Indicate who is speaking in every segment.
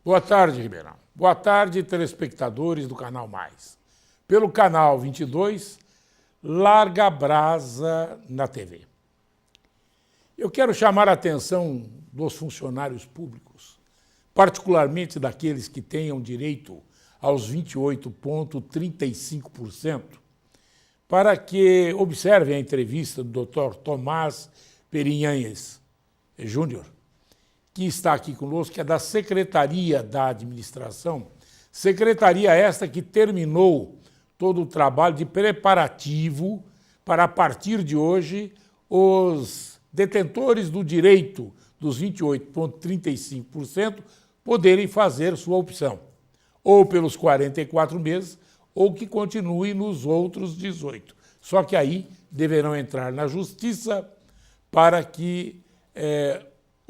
Speaker 1: Boa tarde, Ribeirão. Boa tarde, telespectadores do Canal Mais. Pelo Canal 22, Larga Brasa na TV. Eu quero chamar a atenção dos funcionários públicos, particularmente daqueles que tenham direito aos 28,35%, para que observem a entrevista do Dr. Tomás Perinhanhes Júnior, que está aqui conosco, que é da Secretaria da Administração, secretaria esta que terminou todo o trabalho de preparativo para, a partir de hoje, os detentores do direito dos 28,35% poderem fazer sua opção, ou pelos 44 meses, ou que continue nos outros 18. Só que aí deverão entrar na Justiça para que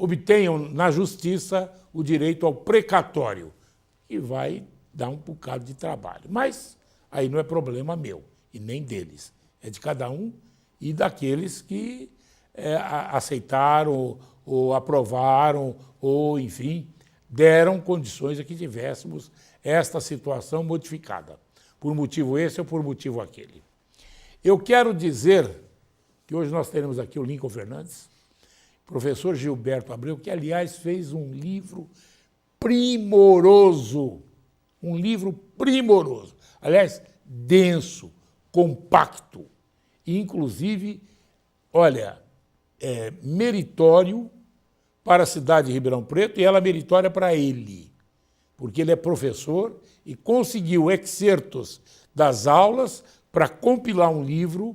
Speaker 1: obtenham na Justiça o direito ao precatório, e vai dar um bocado de trabalho. Mas aí não é problema meu e nem deles. É de cada um e daqueles que aceitaram ou aprovaram ou, enfim, deram condições a que tivéssemos esta situação modificada, por motivo esse ou por motivo aquele. Eu quero dizer que hoje nós teremos aqui o Lincoln Fernandes, professor Gilberto Abreu, que, aliás, fez um livro primoroso, aliás, denso, compacto, e, inclusive, olha, meritório para a cidade de Ribeirão Preto, e ela é meritória para ele, porque ele é professor e conseguiu excertos das aulas para compilar um livro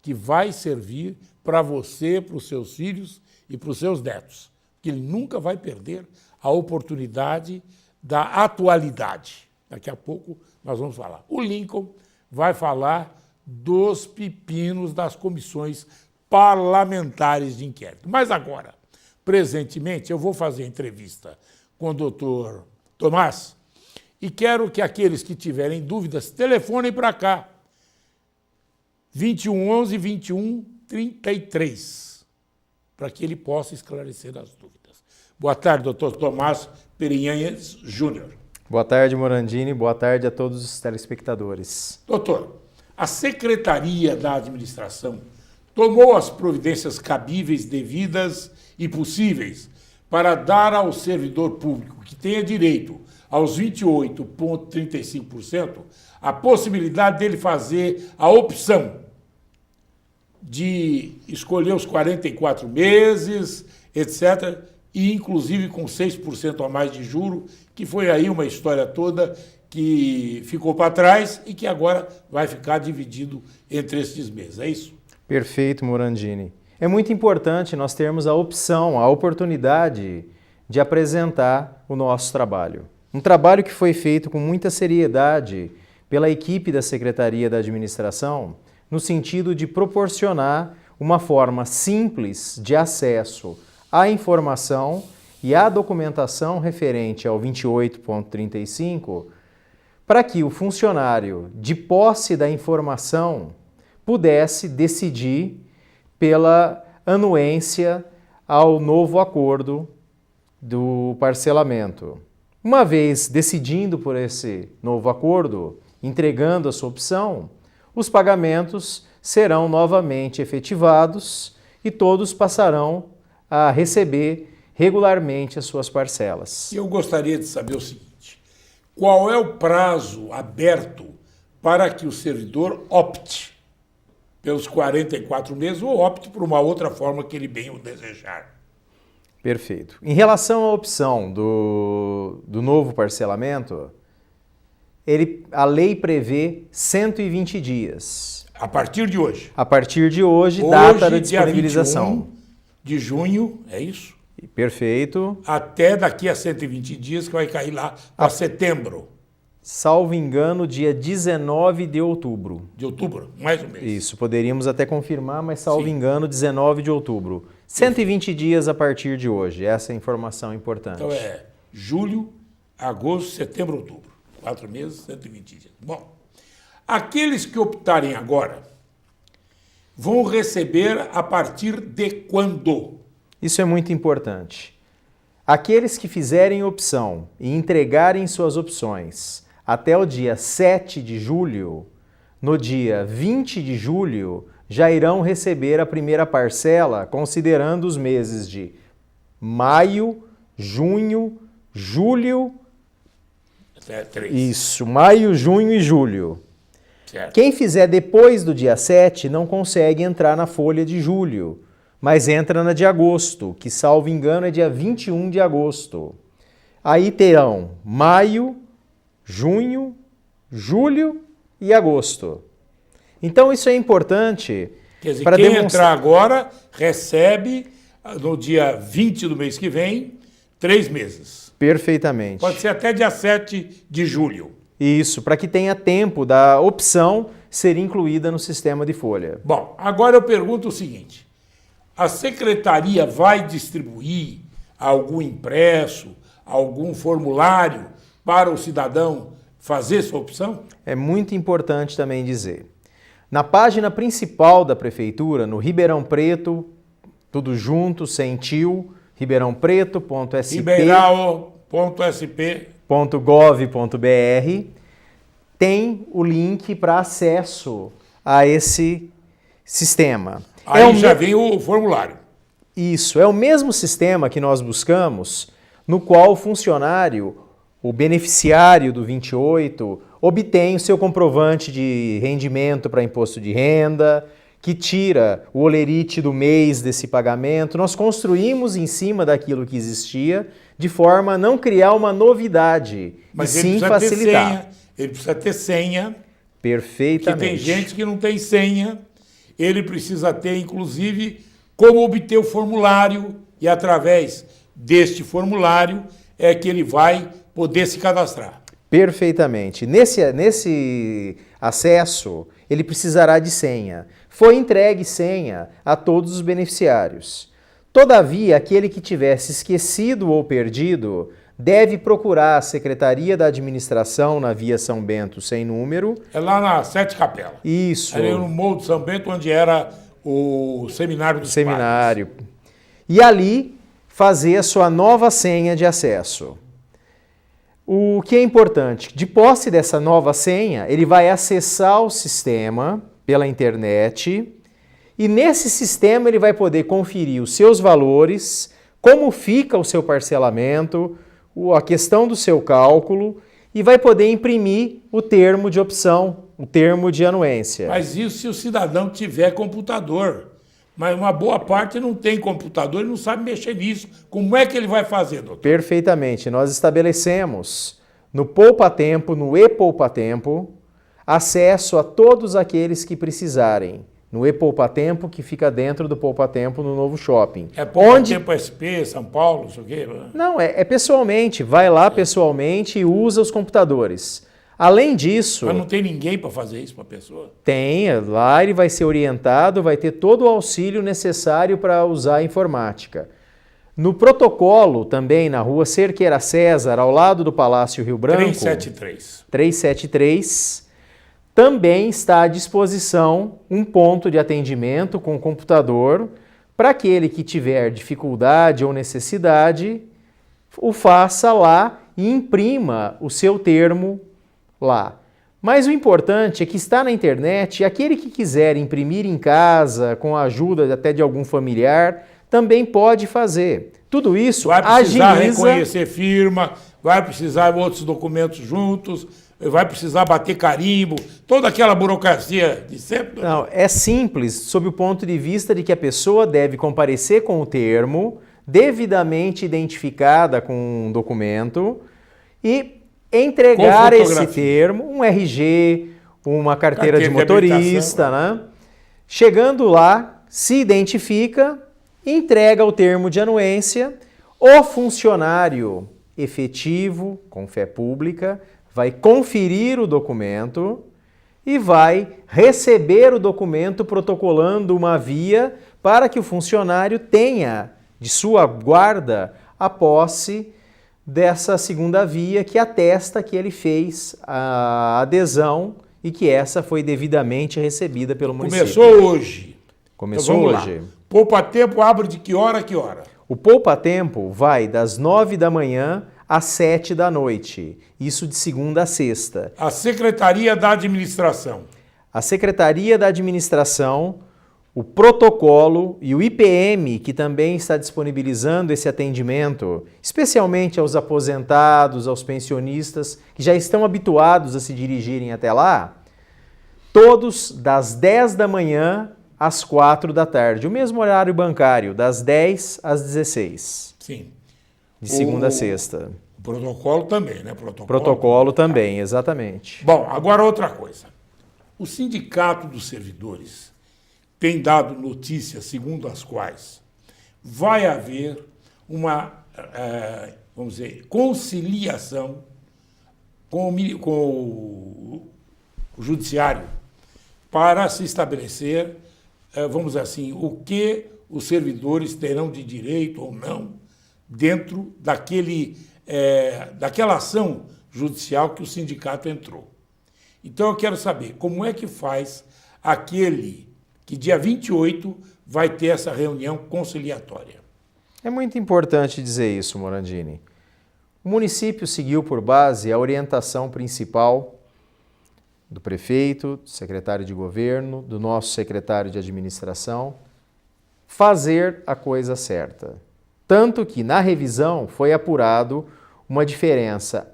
Speaker 1: que vai servir para você, para os seus filhos e para os seus netos, que ele nunca vai perder a oportunidade da atualidade. Daqui a pouco nós vamos falar. O Lincoln vai falar dos pepinos das comissões parlamentares de inquérito. Mas agora, presentemente, eu vou fazer entrevista com o doutor Tomás e quero que aqueles que tiverem dúvidas telefonem para cá. 2111-2133, para que ele possa esclarecer as dúvidas. Boa tarde, doutor Tomás Perinhanhes Júnior.
Speaker 2: Boa tarde, Morandini. Boa tarde a todos os telespectadores.
Speaker 1: Doutor, a Secretaria da Administração tomou as providências cabíveis, devidas e possíveis para dar ao servidor público que tenha direito aos 28,35% a possibilidade dele fazer a opção de escolher os 44 meses, etc., e inclusive com 6% a mais de juro, que foi aí uma história toda que ficou para trás e que agora vai ficar dividido entre esses meses. É isso?
Speaker 2: Perfeito, Morandini. É muito importante nós termos a opção, a oportunidade de apresentar o nosso trabalho. Um trabalho que foi feito com muita seriedade pela equipe da Secretaria da Administração, no sentido de proporcionar uma forma simples de acesso à informação e à documentação referente ao 28,35, para que o funcionário, de posse da informação, pudesse decidir pela anuência ao novo acordo do parcelamento. Uma vez decidindo por esse novo acordo, entregando a sua opção, os pagamentos serão novamente efetivados e todos passarão a receber regularmente as suas parcelas.
Speaker 1: Eu gostaria de saber o seguinte: qual é o prazo aberto para que o servidor opte pelos 44 meses ou opte por uma outra forma que ele bem o desejar?
Speaker 2: Perfeito. Em relação à opção do novo parcelamento, a lei prevê 120 dias.
Speaker 1: A partir de hoje?
Speaker 2: A partir de hoje, data da disponibilização.
Speaker 1: Dia 21 de junho, é isso?
Speaker 2: Perfeito.
Speaker 1: Até daqui a 120 dias, que vai cair lá para setembro.
Speaker 2: Salvo engano, dia 19 de outubro.
Speaker 1: De outubro, mais um mês.
Speaker 2: Isso, poderíamos até confirmar, mas salvo engano, 19 de outubro. 120 dias a partir de hoje, essa é a informação importante.
Speaker 1: Então é julho, agosto, setembro, outubro. 4 meses, 120 dias. Bom, aqueles que optarem agora vão receber a partir de quando?
Speaker 2: Isso é muito importante. Aqueles que fizerem opção e entregarem suas opções até o dia 7 de julho, no dia 20 de julho, já irão receber a primeira parcela, considerando os meses de maio, junho, julho. Isso, maio, junho e julho.
Speaker 1: Certo.
Speaker 2: Quem fizer depois do dia 7 não consegue entrar na folha de julho, mas entra na de agosto, que, salvo engano, é dia 21 de agosto. Aí terão maio, junho, julho e agosto. Então isso é importante.
Speaker 1: Quer dizer, quem entrar agora recebe no dia 20 do mês que vem 3 meses.
Speaker 2: Perfeitamente.
Speaker 1: Pode ser até dia 7 de julho.
Speaker 2: Isso, para que tenha tempo da opção ser incluída no sistema de folha.
Speaker 1: Bom, agora eu pergunto o seguinte. A secretaria vai distribuir algum impresso, algum formulário para o cidadão fazer sua opção?
Speaker 2: É muito importante também dizer. Na página principal da Prefeitura, no Ribeirão Preto, tudo junto, sem tio, ribeirãopreto.sp.gov.br, tem o link para acesso a esse sistema.
Speaker 1: Aí já vem o formulário.
Speaker 2: Isso, é o mesmo sistema que nós buscamos, no qual o funcionário, o beneficiário do 28, obtém o seu comprovante de rendimento para imposto de renda, que tira o holerite do mês desse pagamento. Nós construímos em cima daquilo que existia, de forma a não criar uma novidade,
Speaker 1: mas
Speaker 2: e sim facilitar.
Speaker 1: Ele precisa ter senha.
Speaker 2: Perfeitamente.
Speaker 1: Porque tem gente que não tem senha. Ele precisa ter, inclusive, como obter o formulário, e através deste formulário é que ele vai poder se cadastrar.
Speaker 2: Perfeitamente. Nesse acesso, ele precisará de senha. Foi entregue senha a todos os beneficiários. Todavia, aquele que tivesse esquecido ou perdido deve procurar a Secretaria da Administração na Via São Bento sem número.
Speaker 1: É lá na Sete Capela.
Speaker 2: Isso.
Speaker 1: Ali no Morro de São Bento, onde era o Seminário dos
Speaker 2: Seminário. Padres. E ali fazer a sua nova senha de acesso. O que é importante, de posse dessa nova senha, ele vai acessar o sistema pela internet e nesse sistema ele vai poder conferir os seus valores, como fica o seu parcelamento, a questão do seu cálculo e vai poder imprimir o termo de opção, o termo de anuência.
Speaker 1: Mas isso se o cidadão tiver computador. Mas uma boa parte não tem computador e não sabe mexer nisso. Como é que ele vai fazer, doutor?
Speaker 2: Perfeitamente. Nós estabelecemos no Poupa Tempo, no E-Poupa Tempo, acesso a todos aqueles que precisarem. No E-Poupa Tempo, que fica dentro do Poupa Tempo no novo shopping.
Speaker 1: É Poupa Tempo SP, São Paulo, não sei o quê?
Speaker 2: Não, é pessoalmente. Vai lá pessoalmente e usa os computadores. Além disso...
Speaker 1: Mas não tem ninguém para fazer isso para a pessoa?
Speaker 2: Tem, lá ele vai ser orientado, vai ter todo o auxílio necessário para usar a informática. No protocolo, também na rua Cerqueira César, ao lado do Palácio Rio Branco... 373, também está à disposição um ponto de atendimento com computador para aquele que tiver dificuldade ou necessidade, o faça lá e imprima o seu termo lá. Mas o importante é que está na internet e aquele que quiser imprimir em casa, com a ajuda até de algum familiar, também pode fazer. Tudo isso
Speaker 1: vai precisar
Speaker 2: agiliza...
Speaker 1: reconhecer firma, vai precisar de outros documentos juntos, vai precisar bater carimbo, toda aquela burocracia de sempre.
Speaker 2: Não, é simples, sob o ponto de vista de que a pessoa deve comparecer com o termo, devidamente identificada com um documento e entregar esse termo, um RG, uma carteira de motorista, né? Chegando lá, se identifica, entrega o termo de anuência, o funcionário efetivo, com fé pública, vai conferir o documento e vai receber o documento protocolando uma via para que o funcionário tenha de sua guarda a posse dessa segunda via que atesta que ele fez a adesão e que essa foi devidamente recebida pelo município.
Speaker 1: Começou hoje.
Speaker 2: Começou
Speaker 1: então,
Speaker 2: hoje.
Speaker 1: Poupa Tempo abre de que hora a que hora?
Speaker 2: O poupa-tempo vai das 9 da manhã às 7 da noite, isso de segunda a sexta.
Speaker 1: A Secretaria da Administração.
Speaker 2: A Secretaria da Administração, o protocolo e o IPM, que também está disponibilizando esse atendimento, especialmente aos aposentados, aos pensionistas, que já estão habituados a se dirigirem até lá, todos das 10 da manhã às 4 da tarde, o mesmo horário bancário, das 10 às 16.
Speaker 1: Sim.
Speaker 2: De segunda a sexta.
Speaker 1: O protocolo também, né?
Speaker 2: Protocolo também, exatamente.
Speaker 1: Bom, agora outra coisa. O Sindicato dos Servidores tem dado notícias segundo as quais vai haver uma, vamos dizer, conciliação com o Judiciário para se estabelecer, vamos dizer assim, o que os servidores terão de direito ou não dentro daquela ação judicial que o sindicato entrou. Então eu quero saber como é que faz aquele que dia 28 vai ter essa reunião conciliatória.
Speaker 2: É muito importante dizer isso, Morandini. O município seguiu por base a orientação principal do prefeito, do secretário de governo, do nosso secretário de administração, fazer a coisa certa. Tanto que na revisão foi apurado uma diferença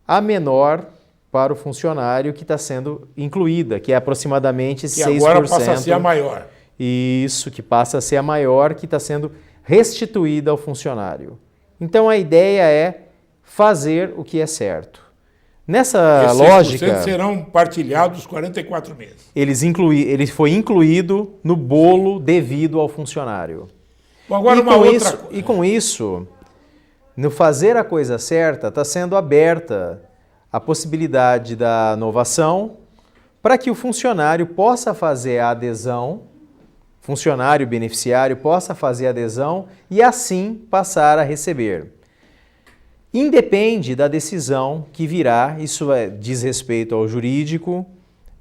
Speaker 2: a menor para o funcionário que está sendo incluída, que é aproximadamente 6%.
Speaker 1: Que agora passa a ser a maior.
Speaker 2: Isso, que passa a ser a maior, que está sendo restituída ao funcionário. Então a ideia é fazer o que é certo. Nessa lógica,
Speaker 1: serão partilhados 44 meses.
Speaker 2: Ele foi incluído no bolo devido ao funcionário.
Speaker 1: Bom, agora
Speaker 2: E com isso, no fazer a coisa certa, está sendo aberta a possibilidade da inovação para que o funcionário possa fazer a adesão, funcionário beneficiário possa fazer a adesão e assim passar a receber. Independe da decisão que virá, isso diz respeito ao jurídico,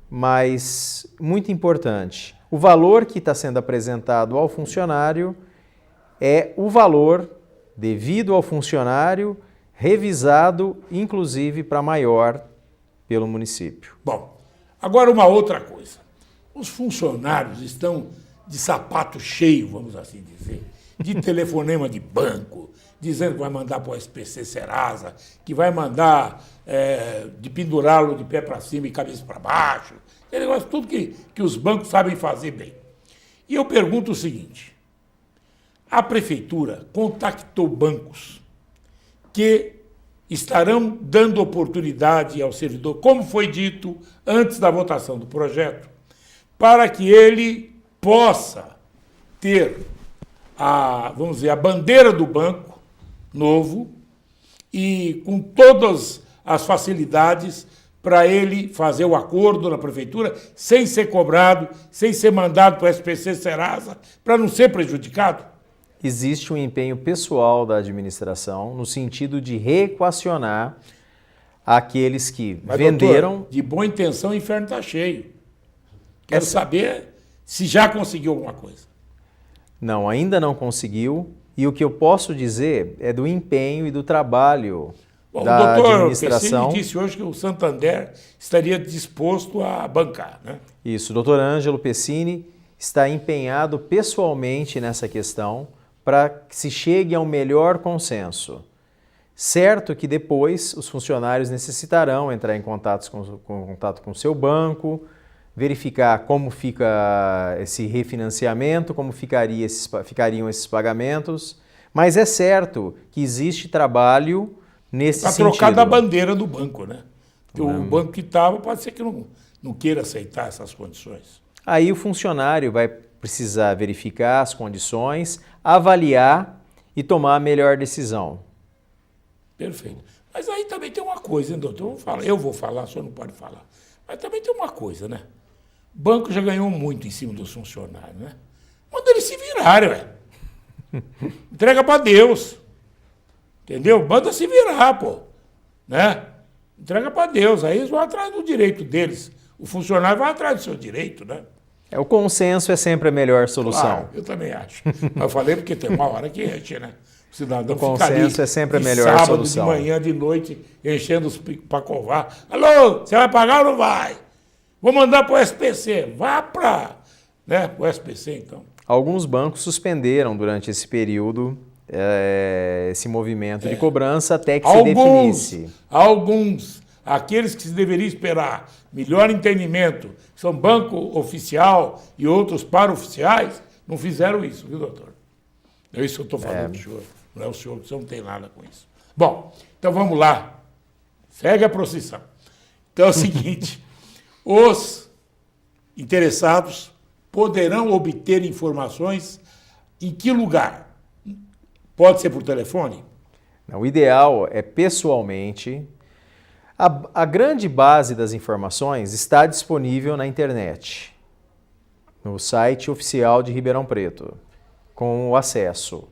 Speaker 2: mas muito importante, o valor que está sendo apresentado ao funcionário é o valor devido ao funcionário, revisado, inclusive, para maior pelo município.
Speaker 1: Bom, agora uma outra coisa. Os funcionários estão de sapato cheio, vamos assim dizer, de telefonema de banco, dizendo que vai mandar para o SPC Serasa, que vai mandar de pendurá-lo de pé para cima e cabeça para baixo, aquele negócio, tudo que os bancos sabem fazer bem. E eu pergunto o seguinte, a prefeitura contactou bancos que estarão dando oportunidade ao servidor, como foi dito antes da votação do projeto, para que ele possa ter vamos dizer, a bandeira do banco novo e com todas as facilidades para ele fazer o acordo na prefeitura sem ser cobrado, sem ser mandado para o SPC Serasa, para não ser prejudicado?
Speaker 2: Existe um empenho pessoal da administração no sentido de reequacionar aqueles que venderam...
Speaker 1: Doutor, de boa intenção, o inferno está cheio. Quero saber se já conseguiu alguma coisa.
Speaker 2: Não, ainda não conseguiu. E o que eu posso dizer é do empenho e do trabalho da administração.
Speaker 1: O doutor disse hoje que o Santander estaria disposto a bancar, né?
Speaker 2: Isso, o doutor Ângelo Pessini está empenhado pessoalmente nessa questão para que se chegue a um melhor consenso. Certo que depois os funcionários necessitarão entrar em contato com o seu banco, verificar como fica esse refinanciamento, como ficariam esses pagamentos, mas é certo que existe trabalho nesse sentido.
Speaker 1: Para trocar da bandeira do banco, né? Porque o banco que estava pode ser que não queira aceitar essas condições.
Speaker 2: Aí o funcionário vai precisar verificar as condições, avaliar e tomar a melhor decisão.
Speaker 1: Perfeito. Mas aí também tem uma coisa, hein, doutor? Eu vou falar, o senhor não pode falar. Mas também tem uma coisa, né? O banco já ganhou muito em cima dos funcionários, né? Manda eles se virarem, velho. Entrega para Deus. Entendeu? Manda se virar, pô. Né? Entrega para Deus. Aí eles vão atrás do direito deles. O funcionário vai atrás do seu direito, né?
Speaker 2: O consenso é sempre a melhor solução.
Speaker 1: Claro, eu também acho. Mas eu falei porque tem uma hora que enche, né? O cidadão
Speaker 2: o consenso é sempre a melhor
Speaker 1: sábado,
Speaker 2: solução.
Speaker 1: De manhã, de noite, enchendo os picos para covar. Alô, você vai pagar ou não vai? Vou mandar para o SPC. Vá para o SPC, então.
Speaker 2: Alguns bancos suspenderam durante esse período esse movimento de cobrança até que se definisse.
Speaker 1: Aqueles que se deveria esperar melhor entendimento, que são banco oficial e outros paraoficiais, não fizeram isso, viu, doutor? É isso que eu estou falando do senhor. Não é o senhor não tem nada com isso. Bom, então vamos lá. Segue a procissão. Então é o seguinte, os interessados poderão obter informações em que lugar? Pode ser por telefone?
Speaker 2: Não, o ideal é pessoalmente. A grande base das informações está disponível na internet, no site oficial de Ribeirão Preto, com o acesso.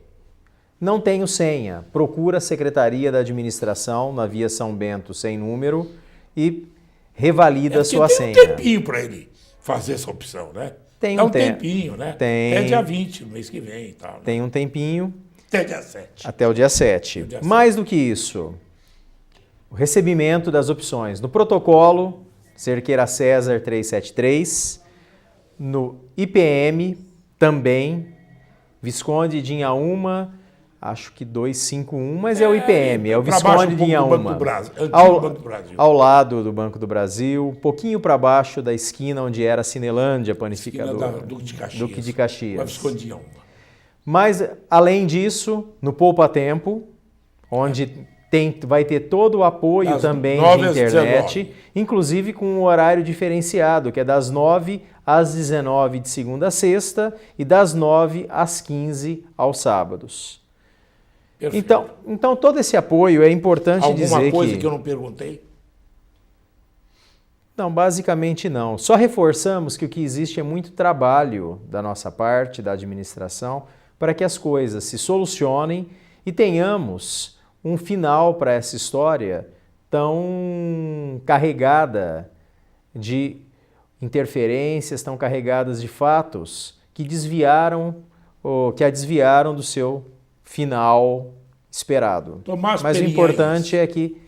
Speaker 2: Não tenho senha, procura a Secretaria da Administração na Via São Bento sem número e revalida a sua senha.
Speaker 1: Tem um tempinho para ele fazer essa opção, né?
Speaker 2: Tem
Speaker 1: um tempinho, né?
Speaker 2: Tem.
Speaker 1: Até dia 20, no mês que vem e tal. Né?
Speaker 2: Tem um tempinho.
Speaker 1: Até dia 7.
Speaker 2: Até o dia 7. Mais do que isso, o recebimento das opções. No protocolo, Cerqueira César 373, no IPM também, Visconde de Inhaúma, acho que 251, mas é o IPM, é o Visconde de Inhaúma. Ao lado do Banco do Brasil, um pouquinho para baixo da esquina onde era a Cinelândia Panificadora.
Speaker 1: Duque de Caxias. Visconde de Inhaúma.
Speaker 2: Mas, além disso, no Poupa Tempo, onde vai ter todo o apoio também de internet, inclusive com um horário diferenciado, que é das 9 às 19 de segunda a sexta e das 9 às 15 aos sábados. Então todo esse apoio é importante dizer que...
Speaker 1: Alguma coisa que eu não perguntei?
Speaker 2: Não, basicamente não. Só reforçamos que o que existe é muito trabalho da nossa parte, da administração, para que as coisas se solucionem e tenhamos um final para essa história tão carregada de interferências, tão carregadas de fatos que a desviaram do seu final esperado. Mas o importante é que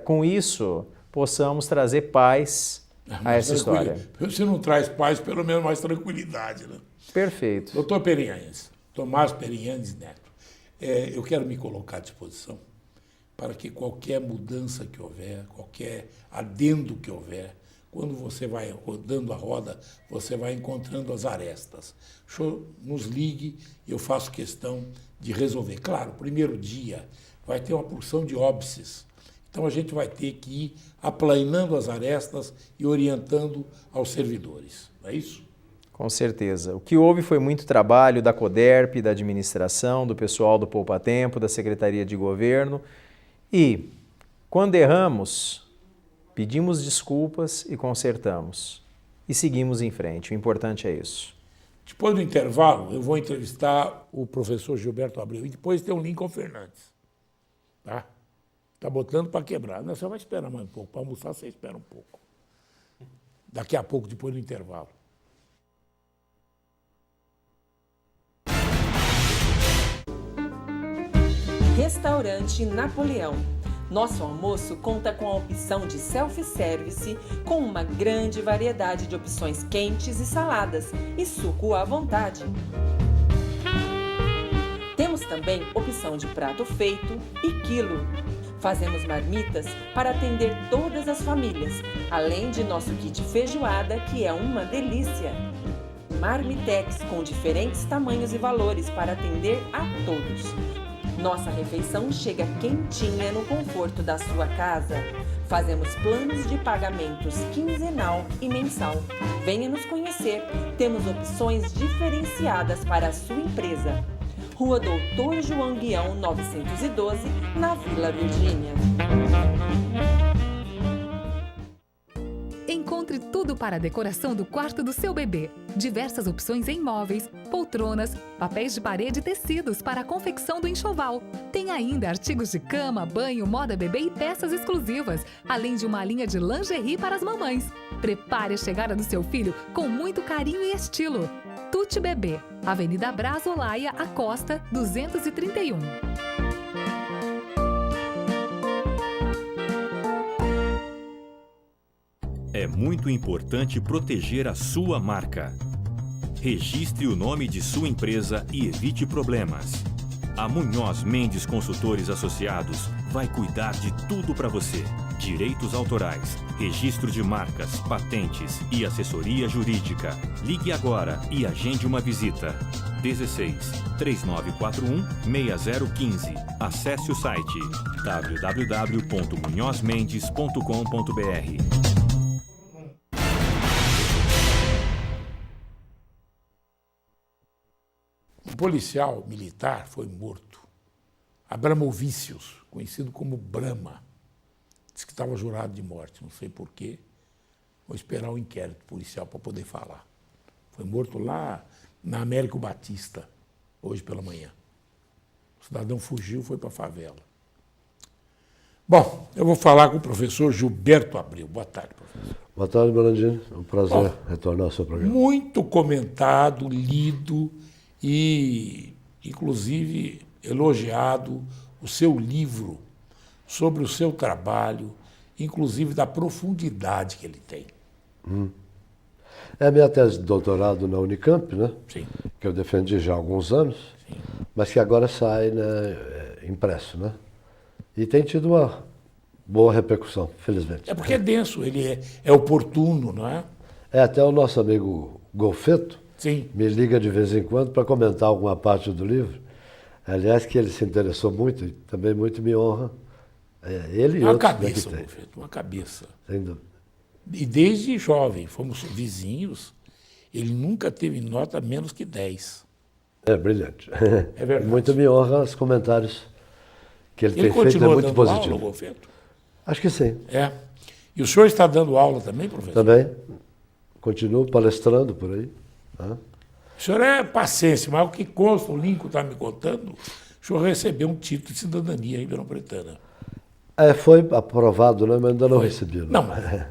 Speaker 2: com isso possamos trazer paz a essa história.
Speaker 1: Se não traz paz, pelo menos mais tranquilidade, né?
Speaker 2: Perfeito.
Speaker 1: Doutor Perinhanes, Tomás Perinhanes Neto, eu quero me colocar à disposição para que qualquer mudança que houver, qualquer adendo que houver, quando você vai rodando a roda, você vai encontrando as arestas. O senhor nos ligue e eu faço questão de resolver. Claro, primeiro dia vai ter uma porção de óbices. Então a gente vai ter que ir aplanando as arestas e orientando aos servidores. Não é isso?
Speaker 2: Com certeza. O que houve foi muito trabalho da CODERP, da administração, do pessoal do Poupa Tempo, da Secretaria de Governo. E, quando erramos, pedimos desculpas e consertamos. E seguimos em frente. O importante é isso.
Speaker 1: Depois do intervalo, eu vou entrevistar o professor Gilberto Abreu. E depois tem o Lincoln Fernandes. Tá? Tá botando para quebrar. Não, você vai esperar mais um pouco. Para almoçar, você espera um pouco. Daqui a pouco, depois do intervalo.
Speaker 3: Restaurante Napoleão. Nosso almoço conta com a opção de self-service, com uma grande variedade de opções quentes e saladas, e suco à vontade. Temos também opção de prato feito e quilo. Fazemos marmitas para atender todas as famílias, além de nosso kit feijoada, que é uma delícia. Marmitex com diferentes tamanhos e valores para atender a todos. Nossa refeição chega quentinha no conforto da sua casa. Fazemos planos de pagamentos quinzenal e mensal. Venha nos conhecer. Temos opções diferenciadas para a sua empresa. Rua Doutor João Guião, 912, na Vila Virgínia.
Speaker 4: Encontre tudo tudo para a decoração do quarto do seu bebê. Diversas opções em móveis, poltronas, papéis de parede e tecidos para a confecção do enxoval. Tem ainda artigos de cama, banho, moda bebê e peças exclusivas, além de uma linha de lingerie para as mamães. Prepare a chegada do seu filho com muito carinho e estilo. Tuti Bebê, Avenida Braz Olaia, Acosta, 231.
Speaker 5: É muito importante proteger a sua marca. Registre o nome de sua empresa e evite problemas. A Munhoz Mendes Consultores Associados vai cuidar de tudo para você. Direitos autorais, registro de marcas, patentes e assessoria jurídica. Ligue agora e agende uma visita. 16 3941 6015. Acesse o site www.munhozmendes.com.br.
Speaker 1: Um policial militar foi morto. Abramovicius, conhecido como Brahma, disse que estava jurado de morte, não sei porquê. Vou esperar o inquérito policial para poder falar. Foi morto lá na Américo Batista, hoje pela manhã. O cidadão fugiu, foi para a favela. Bom, eu vou falar com o professor Gilberto Abreu. Boa tarde, professor.
Speaker 6: Boa tarde, Melandini. É um prazer retornar ao seu programa.
Speaker 1: Muito comentado, lido e, inclusive, elogiado o seu livro sobre o seu trabalho, inclusive da profundidade que ele tem.
Speaker 6: É a minha tese de doutorado na Unicamp, né?
Speaker 1: Sim.
Speaker 6: Que eu defendi já há alguns anos,
Speaker 1: Sim.
Speaker 6: mas que agora sai, né, impresso, né? E tem tido uma boa repercussão, felizmente.
Speaker 1: É porque é denso, ele é oportuno, não é?
Speaker 6: Até o nosso amigo Golfeto
Speaker 1: Sim.
Speaker 6: me liga de vez em quando para comentar alguma parte do livro. Aliás, que ele se interessou muito e também muito me honra. Ele e
Speaker 1: Uma
Speaker 6: outros
Speaker 1: cabeça,
Speaker 6: que tem.
Speaker 1: Golfeto, uma cabeça.
Speaker 6: Sem dúvida.
Speaker 1: E desde jovem, fomos vizinhos, ele nunca teve nota menos que 10.
Speaker 6: É brilhante.
Speaker 1: É verdade.
Speaker 6: Muito me honra os comentários que ele tem feito, é
Speaker 1: continua
Speaker 6: muito
Speaker 1: dando
Speaker 6: positivo.
Speaker 1: aula, Golfeto?
Speaker 6: Acho que sim.
Speaker 1: É. E o senhor está dando aula também, professor?
Speaker 6: Também continuo palestrando por aí. Né?
Speaker 1: O senhor é paciência, mas o que consta, o Lincoln está me contando, o senhor recebeu um título de cidadania ribeirão-pretana.
Speaker 6: Foi aprovado, né? Mas ainda não recebi. Né?
Speaker 1: Não, mas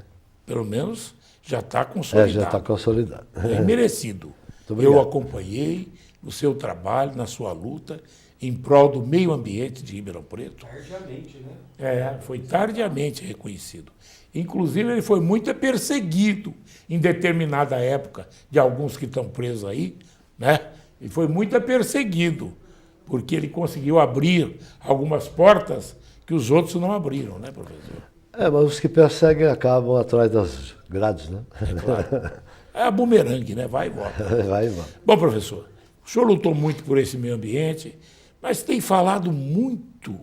Speaker 1: pelo menos já está consolidado.
Speaker 6: Já está consolidado.
Speaker 1: É merecido.
Speaker 6: obrigado.
Speaker 1: Eu acompanhei o seu trabalho, na sua luta, em prol do meio ambiente de Ribeirão Preto.
Speaker 2: Tardiamente, né?
Speaker 1: Foi tardiamente reconhecido. Inclusive, ele foi muito perseguido em determinada época, de alguns que estão presos aí, né? Ele foi muito perseguido, porque ele conseguiu abrir algumas portas que os outros não abriram, né, professor?
Speaker 6: Mas os que perseguem acabam atrás das grades, né?
Speaker 1: É claro. É a bumerangue, né? Vai e volta.
Speaker 6: Vai, vai.
Speaker 1: Bom, professor, o senhor lutou muito por esse meio ambiente, mas tem falado muito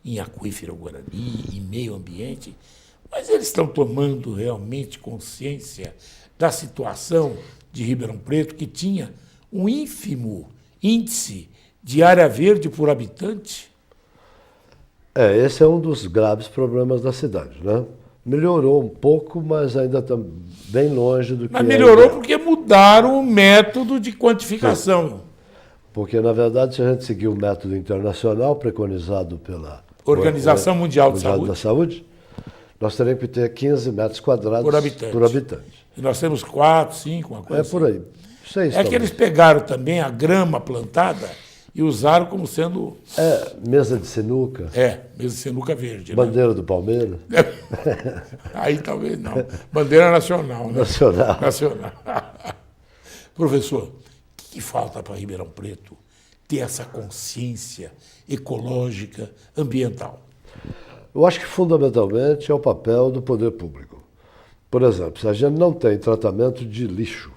Speaker 1: em aquífero Guarani, em meio ambiente, mas eles estão tomando realmente consciência da situação de Ribeirão Preto, que tinha um ínfimo índice de área verde por habitante?
Speaker 6: Esse é um dos graves problemas da cidade, né? Melhorou um pouco, mas ainda está bem longe do que...
Speaker 1: Mas melhorou porque mudaram o método de quantificação.
Speaker 6: Sim. Porque, na verdade, se a gente seguir o método internacional preconizado pela
Speaker 1: Organização Mundial de
Speaker 6: da Saúde, nós teríamos que ter 15 metros quadrados por habitante.
Speaker 1: E nós temos 4, 5, uma coisa assim.
Speaker 6: Por aí. 6,
Speaker 1: é que eles pegaram também a grama plantada e usaram como sendo...
Speaker 6: mesa de sinuca.
Speaker 1: Mesa de sinuca verde.
Speaker 6: Bandeira do Palmeiras.
Speaker 1: Aí talvez não. Bandeira nacional, né?
Speaker 6: Nacional.
Speaker 1: Professor, o que falta para Ribeirão Preto ter essa consciência ecológica, ambiental?
Speaker 6: Eu acho que, fundamentalmente, é o papel do poder público. Por exemplo, se a gente não tem tratamento de lixo...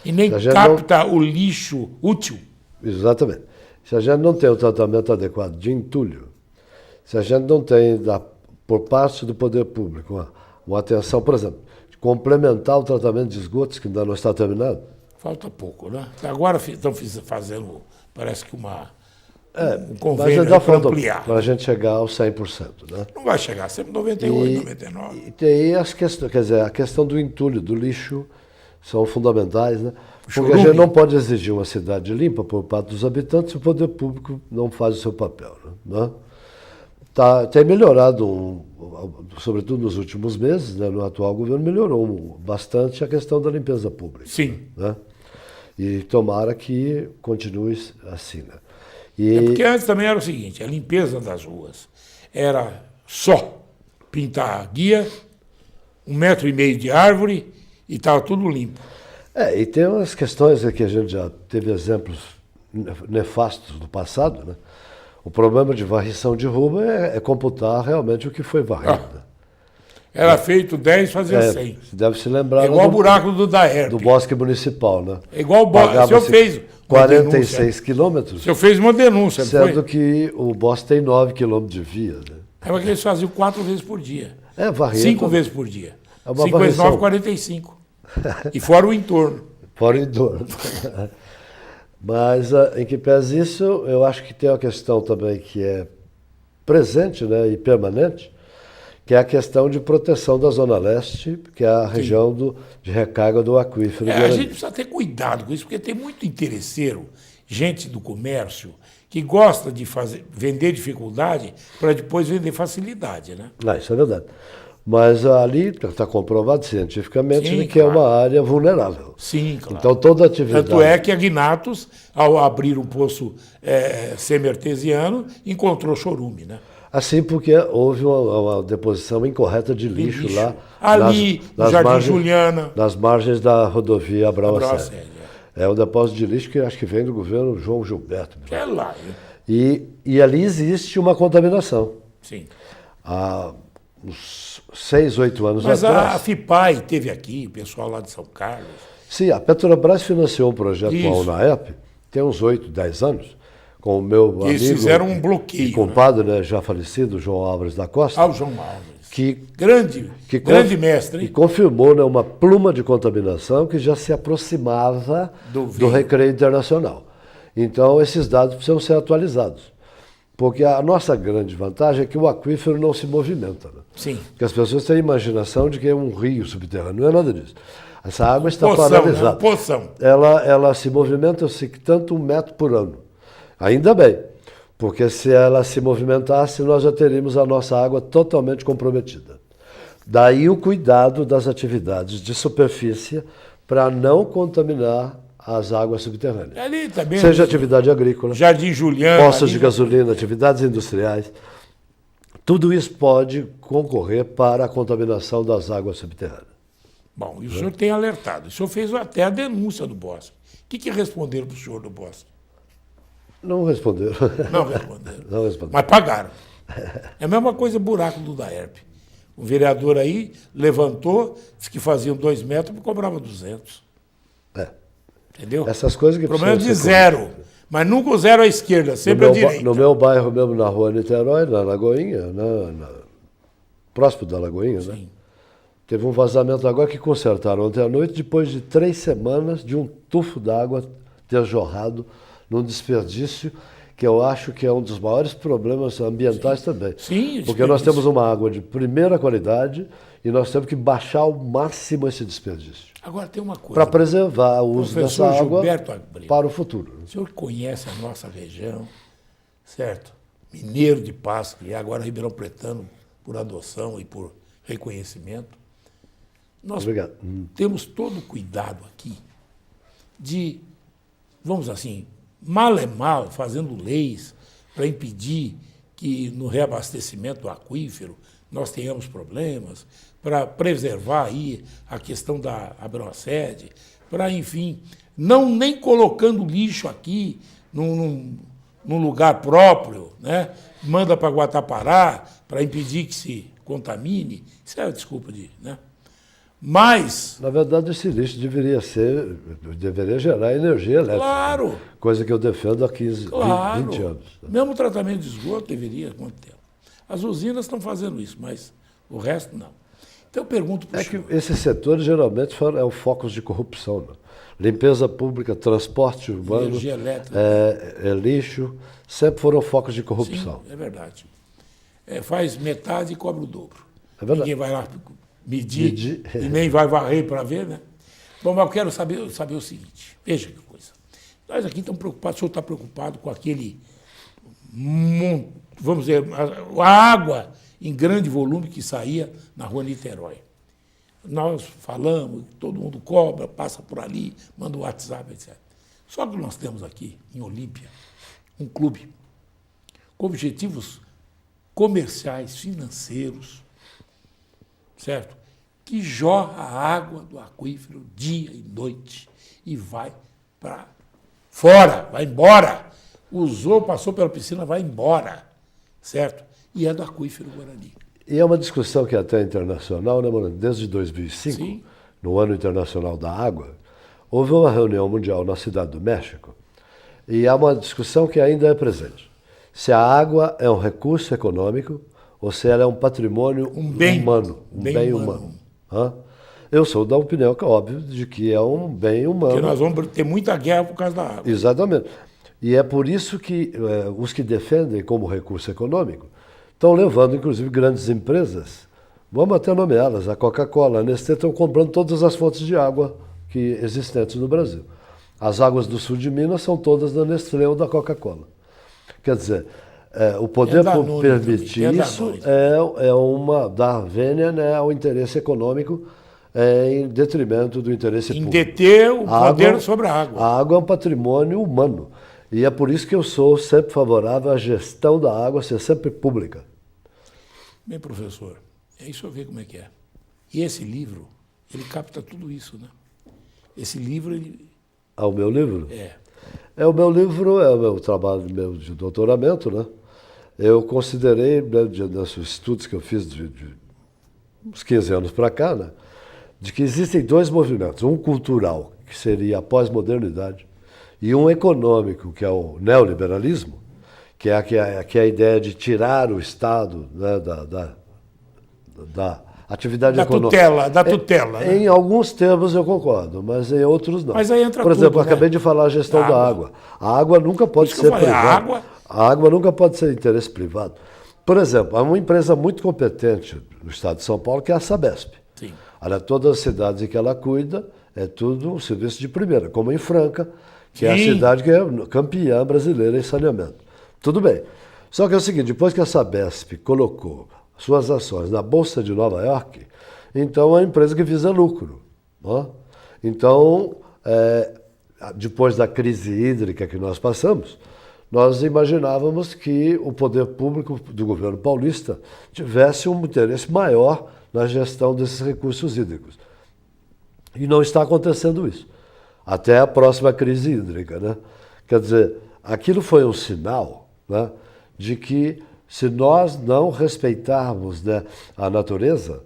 Speaker 1: E nem capta o lixo útil.
Speaker 6: Exatamente. Se a gente não tem o tratamento adequado de entulho, se a gente não tem, por parte do poder público, uma atenção, por exemplo, de complementar o tratamento de esgotos, que ainda não está terminado.
Speaker 1: Falta pouco, né? Agora estão fazendo, parece que um convênio
Speaker 6: ainda
Speaker 1: para
Speaker 6: falta
Speaker 1: ampliar.
Speaker 6: para a gente chegar aos 100%. Né?
Speaker 1: Não vai chegar, sempre 98, 99.
Speaker 6: E tem as questões, quer dizer, a questão do entulho, do lixo, são fundamentais, né? Porque a gente não pode exigir uma cidade limpa por parte dos habitantes se o poder público não faz o seu papel. Né? Tem melhorado, sobretudo nos últimos meses, né? No atual governo melhorou bastante a questão da limpeza pública.
Speaker 1: Sim.
Speaker 6: Né? E tomara que continue assim. Né?
Speaker 1: Porque antes também era o seguinte, a limpeza das ruas era só pintar a guia, 1,5 metro de árvore e estava tudo limpo.
Speaker 6: E tem umas questões que a gente já teve exemplos nefastos do passado, né? O problema de varrição de rua é computar realmente o que foi varrido.
Speaker 1: Era feito 10, fazia 100.
Speaker 6: Deve se lembrar.
Speaker 1: É igual o buraco do Daerp.
Speaker 6: Do Bosque Municipal, né?
Speaker 1: É igual o bosque. O senhor fez
Speaker 6: 46 quilômetros.
Speaker 1: O senhor fez uma denúncia, não
Speaker 6: sendo
Speaker 1: foi?
Speaker 6: Que o bosque tem 9 quilômetros de via. Né?
Speaker 1: É porque eles faziam 4 vezes por dia.
Speaker 6: Varrer.
Speaker 1: 5 vezes por dia.
Speaker 6: É uma
Speaker 1: 5 vezes 9, 45. E fora o entorno.
Speaker 6: Fora o entorno. Mas, em que pese isso, eu acho que tem uma questão também que é presente, né, e permanente, que é a questão de proteção da Zona Leste, que é a região de recarga do aquífero.
Speaker 1: A gente precisa ter cuidado com isso, porque tem muito interesseiro, gente do comércio, que gosta de vender dificuldade para depois vender facilidade. Né?
Speaker 6: Isso é verdade. Mas ali está comprovado cientificamente
Speaker 1: Sim,
Speaker 6: que
Speaker 1: claro.
Speaker 6: É uma área vulnerável.
Speaker 1: Sim, claro.
Speaker 6: Então toda atividade...
Speaker 1: Tanto é que a Gnatos, ao abrir um poço semi-artesiano, encontrou chorume, né?
Speaker 6: Assim porque houve uma deposição incorreta de lixo lá.
Speaker 1: Ali, no Jardim
Speaker 6: margens,
Speaker 1: Juliana.
Speaker 6: Nas margens da rodovia Abrão
Speaker 1: Abrão
Speaker 6: Assede.
Speaker 1: Assede,
Speaker 6: É um depósito de lixo que acho que vem do governo João Gilberto.
Speaker 1: É lá.
Speaker 6: E ali existe uma contaminação.
Speaker 1: Sim.
Speaker 6: Há uns 6, 8 anos
Speaker 1: Mas
Speaker 6: atrás.
Speaker 1: a FIPAI teve aqui, o pessoal lá de São Carlos.
Speaker 6: Sim, a Petrobras financiou um projeto com a UNAEP, tem uns 8, 10 anos, com o meu amigo...
Speaker 1: Eles fizeram um bloqueio.
Speaker 6: E compadre, né, já falecido, João Álvares da Costa.
Speaker 1: O João Álvares.
Speaker 6: Grande
Speaker 1: mestre, hein?
Speaker 6: E confirmou, né, uma pluma de contaminação que já se aproximava do Recreio Internacional. Então, esses dados precisam ser atualizados. Porque a nossa grande vantagem é que o aquífero não se movimenta. Né?
Speaker 1: Sim.
Speaker 6: Porque as pessoas têm a imaginação de que é um rio subterrâneo. Não é nada disso. Essa água está
Speaker 1: Poção,
Speaker 6: paralisada.
Speaker 1: né? Poção.
Speaker 6: Ela se movimenta-se tanto 1 metro por ano. Ainda bem. Porque se ela se movimentasse, nós já teríamos a nossa água totalmente comprometida. Daí o cuidado das atividades de superfície para não contaminar as águas subterrâneas.
Speaker 1: Ali também,
Speaker 6: seja atividade agrícola,
Speaker 1: Jardim Juliana,
Speaker 6: postos de gasolina, atividades industriais. Tudo isso pode concorrer para a contaminação das águas subterrâneas.
Speaker 1: Bom, e o senhor tem alertado. O senhor fez até a denúncia do Bosque. O que responderam para o senhor do Bosque?
Speaker 6: Não responderam.
Speaker 1: Não responderam.
Speaker 6: Não responderam.
Speaker 1: Mas pagaram. É a mesma coisa buraco do Daerp. O vereador aí levantou, disse que faziam 2 metros e cobrava 200. Entendeu?
Speaker 6: Essas coisas que
Speaker 1: problema de zero. Mas nunca o zero à esquerda, sempre à direita.
Speaker 6: No meu bairro mesmo, na rua Niterói, na Lagoinha, próximo da Lagoinha, né? Teve um vazamento agora que consertaram ontem à noite, depois de 3 semanas de um tufo d'água ter jorrado num desperdício que eu acho que é um dos maiores problemas ambientais também.
Speaker 1: Sim,
Speaker 6: porque nós temos uma água de primeira qualidade e nós temos que baixar ao máximo esse desperdício.
Speaker 1: Agora tem uma coisa.
Speaker 6: Para preservar o uso dessa água para o futuro.
Speaker 1: O senhor conhece a nossa região, certo? Mineiro de Passo, e agora Ribeirão Pretano, por adoção e por reconhecimento. Nós temos todo o cuidado aqui de, vamos assim, mal é mal, fazendo leis para impedir que no reabastecimento do aquífero nós tenhamos problemas, para preservar aí a questão da Abrão Assede, para, enfim, não nem colocando lixo aqui num lugar próprio, né? Manda para Guatapará para impedir que se contamine. Isso é a desculpa de... Né? Mas...
Speaker 6: Na verdade, esse lixo deveria gerar energia elétrica.
Speaker 1: Claro!
Speaker 6: Coisa que eu defendo há 15, 20 anos.
Speaker 1: Mesmo o tratamento de esgoto deveria manter. As usinas estão fazendo isso, mas o resto não. Então eu pergunto para o senhor.
Speaker 6: Que esses setores geralmente é o foco de corrupção. Né? limpeza pública, transporte urbano,
Speaker 1: energia elétrica.
Speaker 6: Lixo, sempre foram focos de corrupção.
Speaker 1: Sim, é verdade. Faz metade e cobra o dobro.
Speaker 6: É verdade.
Speaker 1: Ninguém vai lá medir. E nem vai varrer para ver, né? Bom, mas eu quero saber o seguinte. Veja que coisa. Nós aqui estamos preocupados, o senhor está preocupado com aquele, vamos dizer, a água em grande volume que saía na rua Niterói. Nós falamos, todo mundo cobra, passa por ali, manda um WhatsApp, etc. Só que nós temos aqui, em Olímpia, um clube com objetivos comerciais, financeiros, certo? Que jorra a água do aquífero dia e noite e vai para fora, vai embora. Usou, passou pela piscina, vai embora, certo? E é do aquífero Guarani.
Speaker 6: E é uma discussão que é até internacional, né, Morando? Desde 2005,
Speaker 1: Sim.
Speaker 6: no Ano Internacional da Água, houve uma reunião mundial na Cidade do México e há uma discussão que ainda é presente. Se a água é um recurso econômico ou se ela é um patrimônio humano, um bem humano. Eu sou da opinião, que é óbvio, de que é um bem humano.
Speaker 1: Porque nós vamos ter muita guerra por causa da água.
Speaker 6: Exatamente. E é por isso que os que defendem como recurso econômico estão levando, inclusive, grandes empresas, vamos até nomeá-las, a Coca-Cola, a Nestlé, estão comprando todas as fontes de água existentes no Brasil. As águas do sul de Minas são todas da Nestlé ou da Coca-Cola. Quer dizer, o poder permitir isso dar vênia, né, ao interesse econômico em detrimento do interesse público.
Speaker 1: Em deter o poder sobre a água.
Speaker 6: A água é um patrimônio humano. E é por isso que eu sou sempre favorável à gestão da água ser sempre pública.
Speaker 1: Bem, professor, é isso eu ver como é que é. E esse livro, ele capta tudo isso, né? Esse livro, ele...
Speaker 6: O meu livro?
Speaker 1: É.
Speaker 6: O meu livro é o meu trabalho de doutoramento, né? Eu considerei, né, nos estudos que eu fiz de uns 15 anos para cá, né, de que existem dois movimentos. Um cultural, que seria a pós-modernidade, e um econômico, que é o neoliberalismo, que é a ideia de tirar o Estado, né, da atividade econômica.
Speaker 1: Da tutela. Né?
Speaker 6: Em alguns termos eu concordo, mas em outros não.
Speaker 1: Mas aí entra
Speaker 6: Por exemplo,
Speaker 1: tudo,
Speaker 6: eu acabei de falar a gestão da água. A água nunca pode ser privada. A água nunca pode ser interesse privado. Por exemplo, há uma empresa muito competente no estado de São Paulo, que é a Sabesp.
Speaker 1: Sim.
Speaker 6: Olha, todas as cidades em que ela cuida, é tudo um serviço de primeira, como em Franca, que é a cidade que é campeã brasileira em saneamento. Tudo bem. Só que é o seguinte, depois que a Sabesp colocou suas ações na Bolsa de Nova York, então é uma empresa que visa lucro. Ó. Então, depois da crise hídrica que nós passamos, nós imaginávamos que o poder público do governo paulista tivesse um interesse maior na gestão desses recursos hídricos. E não está acontecendo isso. Até a próxima crise hídrica, né? Quer dizer, aquilo foi um sinal, né, de que se nós não respeitarmos, né, a natureza,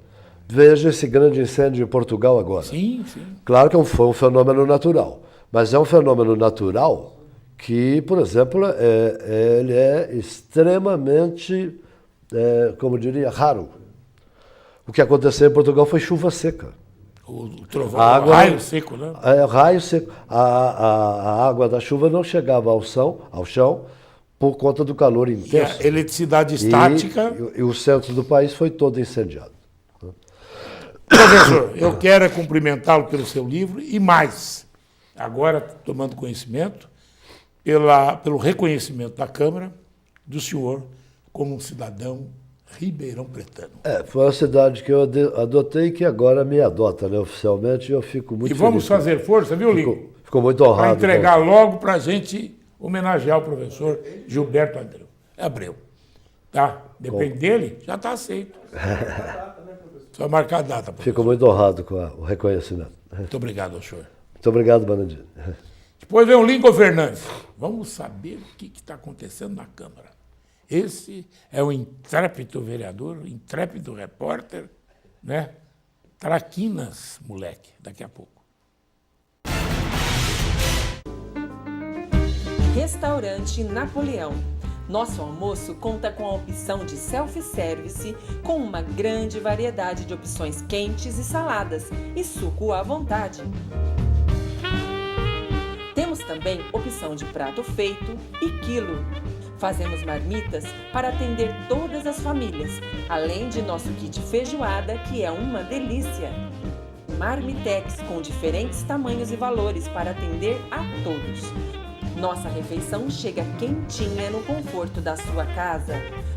Speaker 6: veja esse grande incêndio em Portugal agora.
Speaker 1: Sim, sim.
Speaker 6: Claro que foi um fenômeno natural, mas é um fenômeno natural que, por exemplo, ele é extremamente, como eu diria, raro. O que aconteceu em Portugal foi chuva seca.
Speaker 1: O trovão, raio seco, né?
Speaker 6: Raio seco. A água da chuva não chegava ao chão por conta do calor intenso.
Speaker 1: E a eletricidade estática.
Speaker 6: E o centro do país foi todo incendiado.
Speaker 1: Professor, eu quero cumprimentá-lo pelo seu livro e mais, agora tomando conhecimento, pelo reconhecimento da Câmara do senhor como um cidadão ribeirão pretano.
Speaker 6: Foi uma cidade que eu adotei e que agora me adota, né, oficialmente, e eu fico muito feliz.
Speaker 1: E vamos fazer força, viu, Lincoln?
Speaker 6: Ficou muito honrado.
Speaker 1: Para entregar logo para a gente homenagear o professor Gilberto Abreu. Tá? Depende dele, já está aceito. Só marcar a data. Professor.
Speaker 6: Fico muito honrado com o reconhecimento.
Speaker 1: Muito obrigado ao senhor.
Speaker 6: Muito obrigado, Banandinho.
Speaker 1: Depois vem o Lincoln Fernandes. Vamos saber o que está acontecendo na Câmara. Esse é o intrépido vereador, o intrépido repórter, né? Traquinas, moleque, daqui a pouco.
Speaker 3: Restaurante Napoleão. Nosso almoço conta com a opção de self-service, com uma grande variedade de opções quentes e saladas, e suco à vontade. também opção de prato feito e quilo. Fazemos marmitas para atender todas as famílias, além de nosso kit feijoada, que é uma delícia. Marmitex com diferentes tamanhos e valores para atender a todos. Nossa refeição chega quentinha no conforto da sua casa.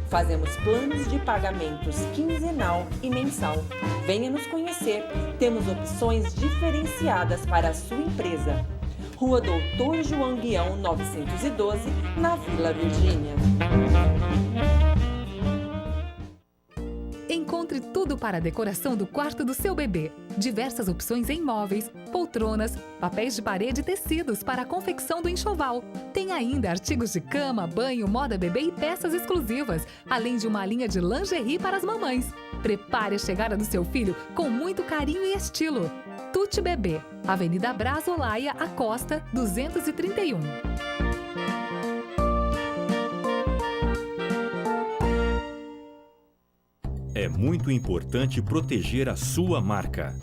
Speaker 3: Fazemos planos de pagamentos quinzenal e mensal. Venha nos conhecer. Temos opções diferenciadas para a sua empresa. Rua Doutor João Guião, 912, na Vila Virgínia.
Speaker 4: Encontre tudo para a decoração do quarto do seu bebê. Diversas opções em móveis, poltronas, papéis de parede e tecidos para a confecção do enxoval. Tem ainda artigos de cama, banho, moda bebê e peças exclusivas, além de uma linha de lingerie para as mamães. Prepare a chegada do seu filho com muito carinho e estilo. Tuti Bebê, Avenida Braz Olaia, Acosta, 231.
Speaker 5: É muito importante proteger a sua marca.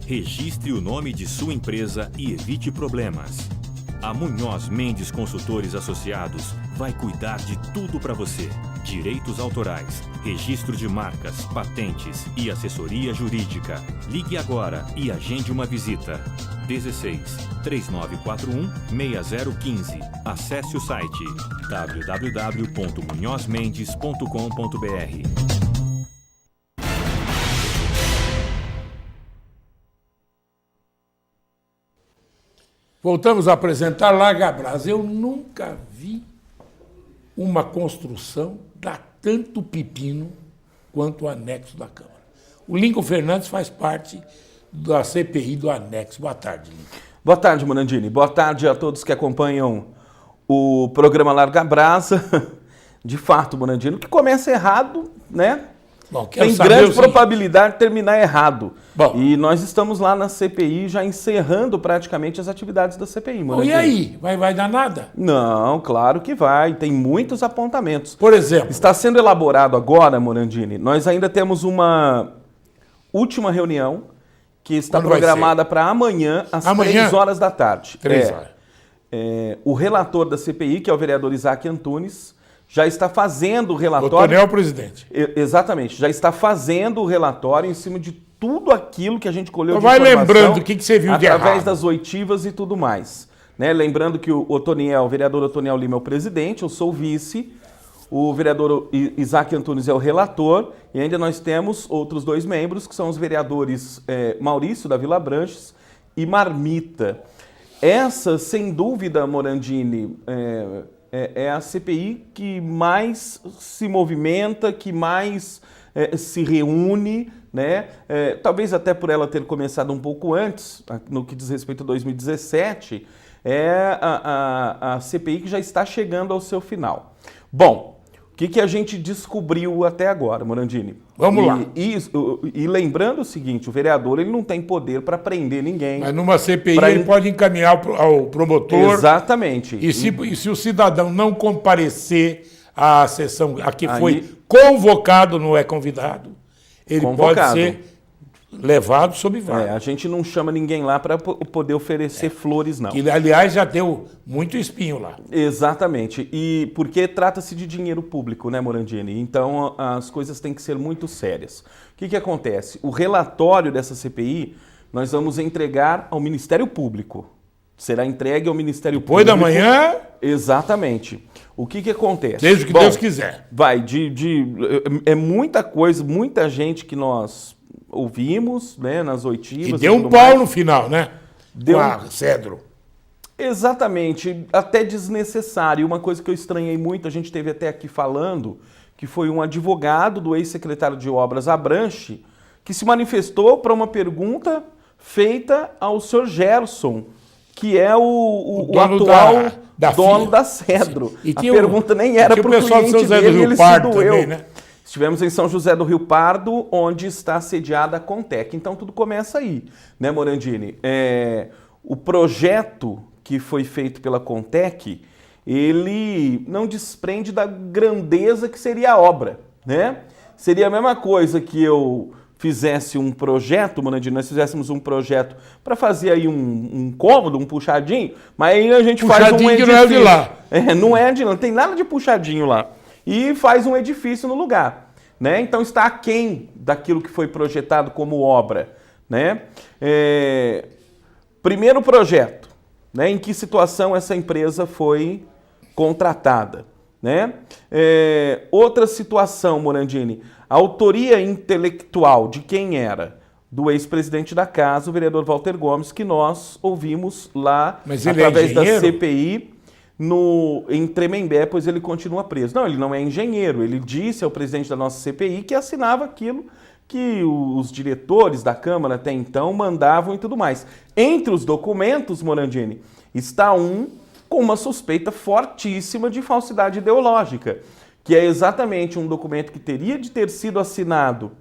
Speaker 5: Registre o nome de sua empresa e evite problemas. A Munhoz Mendes Consultores Associados vai cuidar de tudo para você. Direitos autorais, registro de marcas, patentes e assessoria jurídica. Ligue agora e agende uma visita. 16 3941 6015. Acesse o site www.munhozmendes.com.br.
Speaker 1: Voltamos a apresentar Largabras. Eu nunca vi uma construção dar tanto pepino quanto o anexo da Câmara. O Lincoln Fernandes faz parte da CPI do anexo. Boa tarde, Lincoln.
Speaker 7: Boa tarde, Morandini. Boa tarde a todos que acompanham o programa Larga Brasa. De fato, Morandini, o que começa errado, né?
Speaker 1: Bom,
Speaker 7: tem grande probabilidade de terminar errado.
Speaker 1: Bom,
Speaker 7: e nós estamos lá na CPI já encerrando praticamente as atividades da CPI, Morandini.
Speaker 1: E aí? Vai dar nada?
Speaker 7: Não, claro que vai. Tem muitos apontamentos.
Speaker 1: Por exemplo?
Speaker 7: Está sendo elaborado agora, Morandini, nós ainda temos uma última reunião que está programada para amanhã, às 3 horas da tarde.
Speaker 1: 3 horas.
Speaker 7: O relator da CPI, que é o vereador Isaac Antunes, já está fazendo o relatório...
Speaker 1: O Tonel, presidente.
Speaker 7: Exatamente. Já está fazendo o relatório em cima de tudo aquilo que a gente colheu
Speaker 1: de informação. Vai lembrando o que você viu de errado.
Speaker 7: Através das oitivas e tudo mais. Né? Lembrando que o vereador Otoniel Lima é o presidente, eu sou o vice, o vereador Isaac Antunes é o relator, e ainda nós temos outros 2 membros, que são os vereadores Maurício da Vila Branches e Marmita. Essa, sem dúvida, Morandini, é a CPI que mais se movimenta, que mais se reúne, né? Talvez até por ela ter começado um pouco antes, no que diz respeito a 2017, é a CPI que já está chegando ao seu final. Bom, o que a gente descobriu até agora, Morandini?
Speaker 1: Vamos lá.
Speaker 7: E lembrando o seguinte, o vereador ele não tem poder para prender ninguém.
Speaker 1: Mas numa CPI ele pode encaminhar ao promotor.
Speaker 7: Exatamente.
Speaker 1: E se o cidadão não comparecer à sessão a que foi convocado, não é convidado, ele pode ser levado sob vara.
Speaker 7: A gente não chama ninguém lá para poder oferecer flores, não.
Speaker 1: Que, aliás, já deu muito espinho lá.
Speaker 7: Exatamente. E porque trata-se de dinheiro público, né, Morandini? Então, as coisas têm que ser muito sérias. O que acontece? O relatório dessa CPI nós vamos entregar ao Ministério Público. Será entregue ao Ministério Público.
Speaker 1: Depois da manhã?
Speaker 7: Exatamente. O que acontece?
Speaker 1: Desde que Deus quiser.
Speaker 7: É muita coisa, muita gente que nós ouvimos, né, nas oitivas.
Speaker 1: E deu um pau no final, né?
Speaker 7: Deu
Speaker 1: Cedro.
Speaker 7: Exatamente, até desnecessário. Uma coisa que eu estranhei muito, a gente teve até aqui falando, que foi um advogado do ex-secretário de Obras Abranche, que se manifestou para uma pergunta feita ao senhor Gerson, que é o atual dono da Cedro. A pergunta nem era para o cliente dele, ele se doeu. Né? Estivemos em São José do Rio Pardo, onde está sediada a Contec. Então tudo começa aí, né, Morandini? O projeto que foi feito pela Contec, ele não desprende da grandeza que seria a obra, né? Seria a mesma coisa que eu fizesse um projeto, Morandini, nós fizéssemos um projeto para fazer aí um cômodo, um puxadinho, mas aí a gente faz um edifício.
Speaker 1: Que não é de lá.
Speaker 7: Não é de lá, não tem nada de puxadinho lá. E faz um edifício no lugar, né? Então está aquém daquilo que foi projetado como obra, né? Primeiro projeto, né? Em que situação essa empresa foi contratada, né? Outra situação, Morandini, a autoria intelectual de quem era? Do ex-presidente da casa, o vereador Walter Gomes, que nós ouvimos lá através da CPI em Tremembé, pois ele continua preso. Não, ele não é engenheiro, ele disse ao presidente da nossa CPI que assinava aquilo que os diretores da Câmara até então mandavam e tudo mais. Entre os documentos, Morandini, está com uma suspeita fortíssima de falsidade ideológica, que é exatamente um documento que teria de ter sido assinado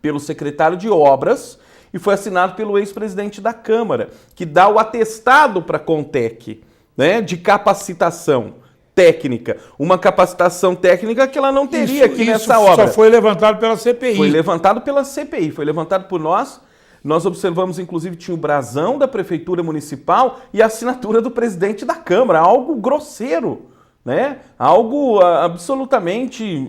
Speaker 7: pelo secretário de Obras e foi assinado pelo ex-presidente da Câmara, que dá o atestado para a Contec, né, de capacitação técnica. Uma capacitação técnica que ela não teria aqui nessa obra.
Speaker 1: Só foi levantado pela CPI.
Speaker 7: Foi levantado pela CPI, foi levantado por nós. Nós observamos, inclusive, tinha o brasão da Prefeitura Municipal e a assinatura do presidente da Câmara, algo grosseiro. Né? Algo absolutamente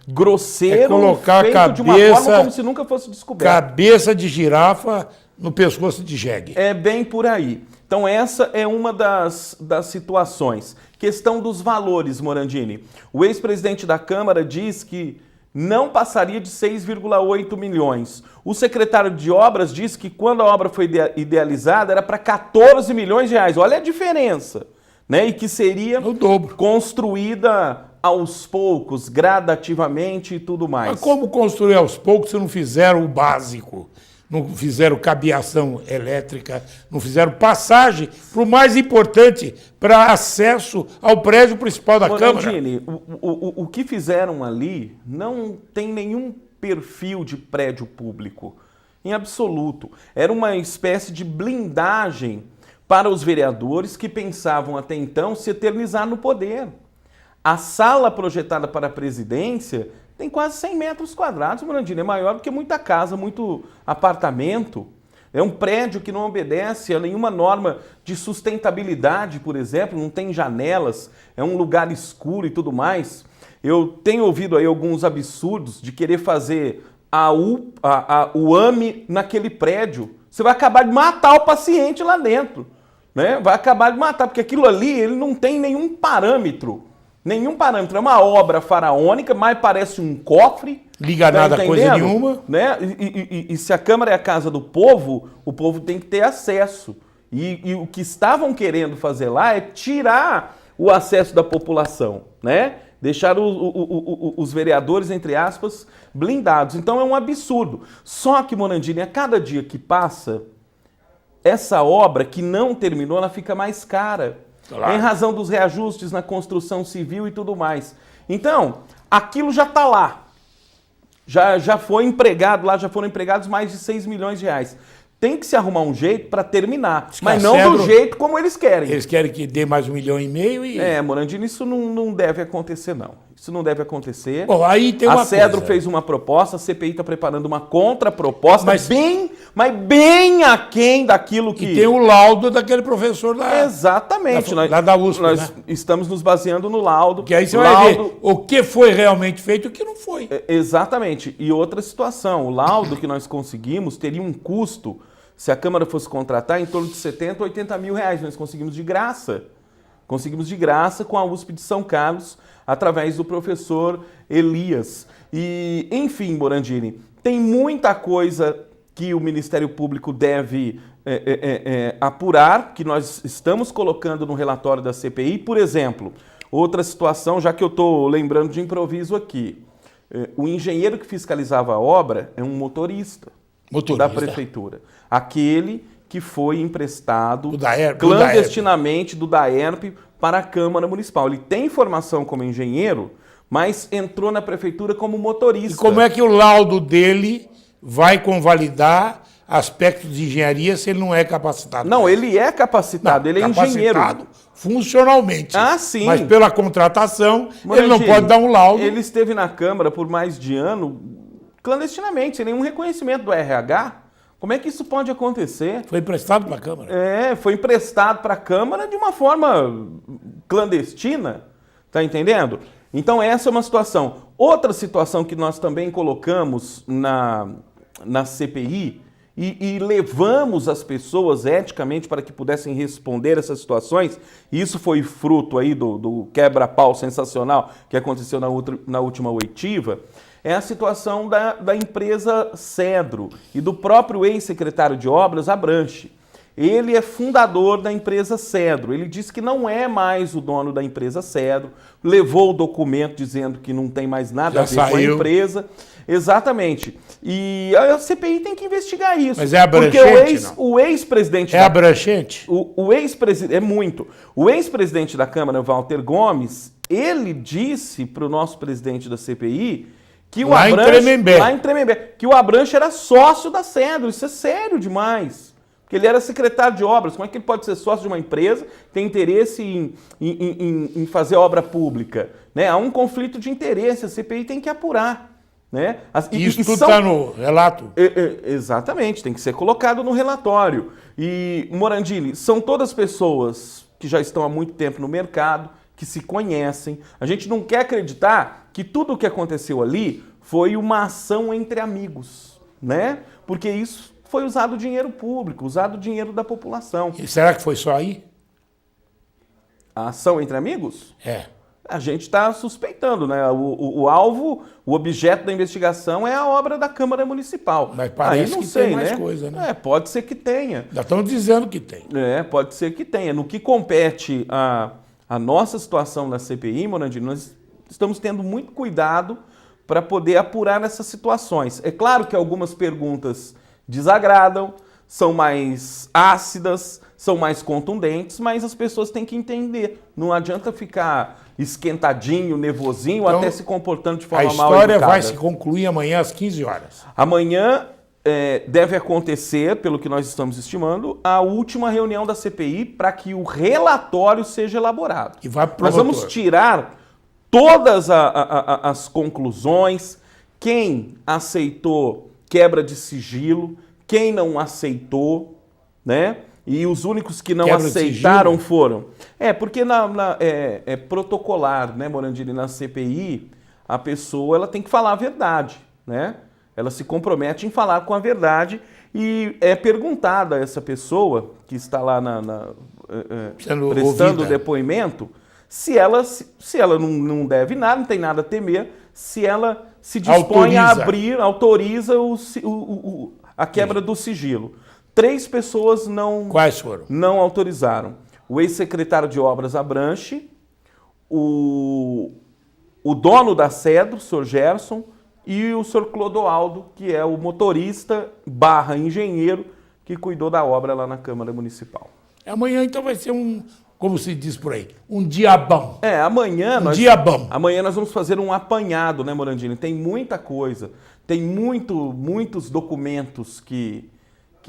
Speaker 7: grosseiro,
Speaker 1: colocar
Speaker 7: feito
Speaker 1: cabeça,
Speaker 7: de uma forma como se nunca fosse descoberto.
Speaker 1: Cabeça de girafa no pescoço de jegue.
Speaker 7: É bem por aí. Então essa é uma das situações. Questão dos valores, Morandini. O ex-presidente da Câmara diz que não passaria de 6,8 milhões. O secretário de Obras diz que quando a obra foi idealizada era para 14 milhões de reais. Olha a diferença. Né, e que seria
Speaker 1: o dobro,
Speaker 7: construída aos poucos, gradativamente e tudo mais.
Speaker 1: Mas como construir aos poucos se não fizeram o básico? Não fizeram cabeação elétrica, não fizeram passagem para o mais importante, para acesso ao prédio principal da Câmara.
Speaker 7: Morandini, o que fizeram ali não tem nenhum perfil de prédio público, em absoluto. Era uma espécie de blindagem para os vereadores que pensavam até então se eternizar no poder. A sala projetada para a presidência tem quase 100 metros quadrados, Morandini, é maior do que muita casa, muito apartamento. É um prédio que não obedece a nenhuma norma de sustentabilidade, por exemplo, não tem janelas, é um lugar escuro e tudo mais. Eu tenho ouvido aí alguns absurdos de querer fazer o AME naquele prédio. Você vai acabar de matar o paciente lá dentro. Né? Vai acabar de matar, porque aquilo ali ele não tem nenhum parâmetro. Nenhum parâmetro. É uma obra faraônica, mas parece um cofre.
Speaker 1: Liga nada a coisa nenhuma.
Speaker 7: Né? E se a Câmara é a casa do povo, o povo tem que ter acesso. E o que estavam querendo fazer lá é tirar o acesso da população, né? Deixar os vereadores, entre aspas, blindados. Então é um absurdo. Só que, Morandini, a cada dia que passa, essa obra que não terminou, ela fica mais cara. Claro. Em razão dos reajustes na construção civil e tudo mais. Então, aquilo já está lá. Já foi empregado lá, já foram empregados mais de 6 milhões de reais. Tem que se arrumar um jeito para terminar, mas não do jeito como eles querem.
Speaker 1: Eles querem que dê mais 1,5 milhão e...
Speaker 7: Morandini, isso não deve acontecer, não. Isso não deve acontecer.
Speaker 1: Bom, aí tem uma
Speaker 7: A Cedro fez uma proposta, a CPI está preparando uma contraproposta, mas bem aquém daquilo que...
Speaker 1: E tem o laudo daquele professor lá.
Speaker 7: Exatamente.
Speaker 1: Lá da USP,
Speaker 7: nós estamos nos baseando no laudo.
Speaker 1: Que aí você vai ver o que foi realmente feito e o que não foi.
Speaker 7: Exatamente. E outra situação, o laudo que nós conseguimos teria um custo, se a Câmara fosse contratar, em torno de 70, 80 mil reais. Nós conseguimos de graça. Conseguimos de graça com a USP de São Carlos, através do professor Elias. E, enfim, Morandini, tem muita coisa que o Ministério Público deve apurar, que nós estamos colocando no relatório da CPI. Por exemplo, outra situação, já que eu estou lembrando de improviso aqui, o engenheiro que fiscalizava a obra é um motorista. Da prefeitura. Aquele que foi emprestado clandestinamente do DAERP para a Câmara Municipal. Ele tem formação como engenheiro, mas entrou na prefeitura como motorista.
Speaker 1: E como é que o laudo dele vai convalidar aspectos de engenharia se ele não é capacitado?
Speaker 7: Não, ele é capacitado, ele é engenheiro.
Speaker 1: Funcionalmente.
Speaker 7: Ah, sim.
Speaker 1: Mas pela contratação, ele não pode dar um laudo.
Speaker 7: Ele esteve na Câmara por mais de ano. clandestinamente, sem nenhum reconhecimento do RH. Como é que isso pode acontecer?
Speaker 1: Foi emprestado para a Câmara.
Speaker 7: Foi emprestado para a Câmara de uma forma clandestina, tá entendendo? Então essa é uma situação. Outra situação que nós também colocamos na CPI e levamos as pessoas eticamente para que pudessem responder essas situações, e isso foi fruto aí do quebra-pau sensacional que aconteceu na última oitiva, é a situação da empresa Cedro e do próprio ex-secretário de Obras, Abranche. Ele é fundador da empresa Cedro. Ele disse que não é mais o dono da empresa Cedro, levou o documento dizendo que não tem mais nada a ver com a empresa. Exatamente. E a CPI tem que investigar isso.
Speaker 1: Mas é abranchente,
Speaker 7: porque o ex-presidente...
Speaker 1: É abranchente?
Speaker 7: O ex-presidente... É muito. O ex-presidente da Câmara, Walter Gomes, ele disse para o nosso presidente da CPI que o Abranche... Lá em Tremembé. Que o Abranche era sócio da Cedro. Isso é sério demais. Porque ele era secretário de obras. Como é que ele pode ser sócio de uma empresa que tem interesse em fazer obra pública? Né? Há um conflito de interesse. A CPI tem que apurar. Né?
Speaker 1: Isso tudo está no relato?
Speaker 7: Exatamente, tem que ser colocado no relatório. E, Morandini, são todas pessoas que já estão há muito tempo no mercado, que se conhecem. A gente não quer acreditar que tudo o que aconteceu ali foi uma ação entre amigos, né? Porque isso foi usado dinheiro público, usado dinheiro da população.
Speaker 1: E será que foi só aí?
Speaker 7: A ação entre amigos?
Speaker 1: É.
Speaker 7: A gente está suspeitando, né? O alvo, o objeto da investigação é a obra da Câmara Municipal.
Speaker 1: Mas parece
Speaker 7: aí não
Speaker 1: que
Speaker 7: sei,
Speaker 1: tem mais
Speaker 7: né?
Speaker 1: coisa, né?
Speaker 7: Pode ser que tenha.
Speaker 1: Já estão dizendo que tem.
Speaker 7: Pode ser que tenha. No que compete a nossa situação na CPI, Morandini, nós estamos tendo muito cuidado para poder apurar essas situações. É claro que algumas perguntas desagradam, são mais ácidas, são mais contundentes, mas as pessoas têm que entender. Não adianta ficar esquentadinho, nervosinho, então, até se comportando de forma mal educada.
Speaker 1: A história vai se concluir amanhã às 15 horas.
Speaker 7: Amanhã deve acontecer, pelo que nós estamos estimando, a última reunião da CPI para que o relatório seja elaborado.
Speaker 1: E vai pro
Speaker 7: Nós vamos tirar todas as conclusões, quem aceitou quebra de sigilo, quem não aceitou, né? E os únicos que não aceitaram foram... porque é protocolar, né, Morandini? Na CPI, a pessoa ela tem que falar a verdade, né? Ela se compromete em falar com a verdade e é perguntada a essa pessoa que está lá prestando o depoimento se ela não deve nada, não tem nada a temer, se ela se dispõe a abrir, autoriza a quebra do sigilo. 3 pessoas não...
Speaker 1: Quais foram?
Speaker 7: Não autorizaram. O ex-secretário de Obras, Abranche, o dono da Cedro, o Sr. Gerson, e o Sr. Clodoaldo, que é o motorista / engenheiro que cuidou da obra lá na Câmara Municipal.
Speaker 1: Amanhã, então, vai ser como se diz por aí, um diabão.
Speaker 7: Amanhã... Amanhã nós vamos fazer um apanhado, né, Morandini? Tem muita coisa, tem muitos documentos que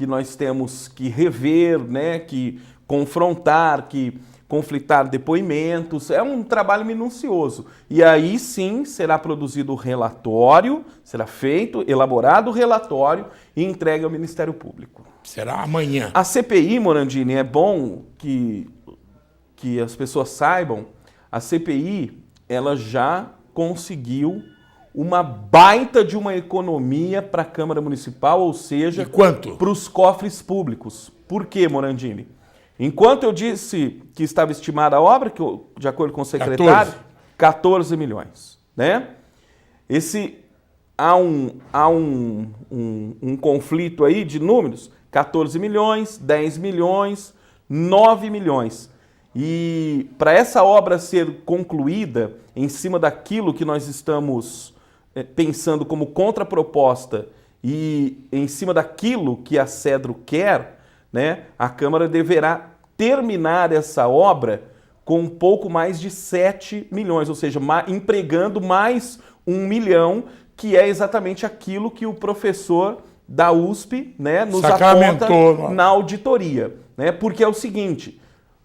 Speaker 7: nós temos que rever, né, que confrontar, que conflitar depoimentos. É um trabalho minucioso. E aí sim será produzido o relatório, será elaborado o relatório e entregue ao Ministério Público.
Speaker 1: Será amanhã.
Speaker 7: A CPI, Morandini, é bom que as pessoas saibam, a CPI ela já conseguiu uma baita de uma economia para a Câmara Municipal, ou seja, para os cofres públicos. Por quê, Morandini? Enquanto eu disse que estava estimada a obra, que de acordo com o secretário, 14 milhões. Né? Há um conflito aí de números, 14 milhões, 10 milhões, 9 milhões. E para essa obra ser concluída em cima daquilo que nós estamos pensando como contraproposta e em cima daquilo que a Cedro quer, né, a Câmara deverá terminar essa obra com um pouco mais de 7 milhões, ou seja, empregando mais 1 milhão, que é exatamente aquilo que o professor da USP, né, nos aponta na auditoria. Né, porque é o seguinte...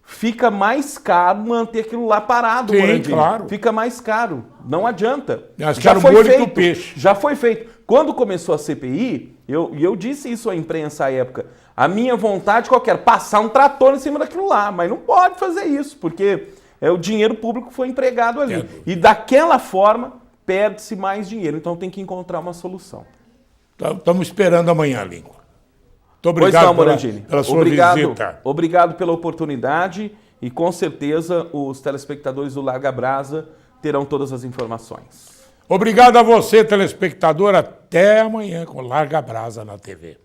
Speaker 7: Fica mais caro manter aquilo lá parado,
Speaker 1: Sim, claro.
Speaker 7: Fica mais caro. Não adianta.
Speaker 1: Já foi feito.
Speaker 7: Já foi feito. quando começou a CPI, eu disse isso à imprensa à época, a minha vontade qualquer, passar um trator em cima daquilo lá, mas não pode fazer isso, porque o dinheiro público foi empregado ali. E daquela forma, perde-se mais dinheiro. Então tem que encontrar uma solução.
Speaker 1: Estamos esperando amanhã, Lincoln. Muito obrigado pela sua visita.
Speaker 7: Obrigado pela oportunidade e com certeza os telespectadores do Larga Brasa terão todas as informações.
Speaker 1: Obrigado a você, telespectador. Até amanhã com Larga Brasa na TV.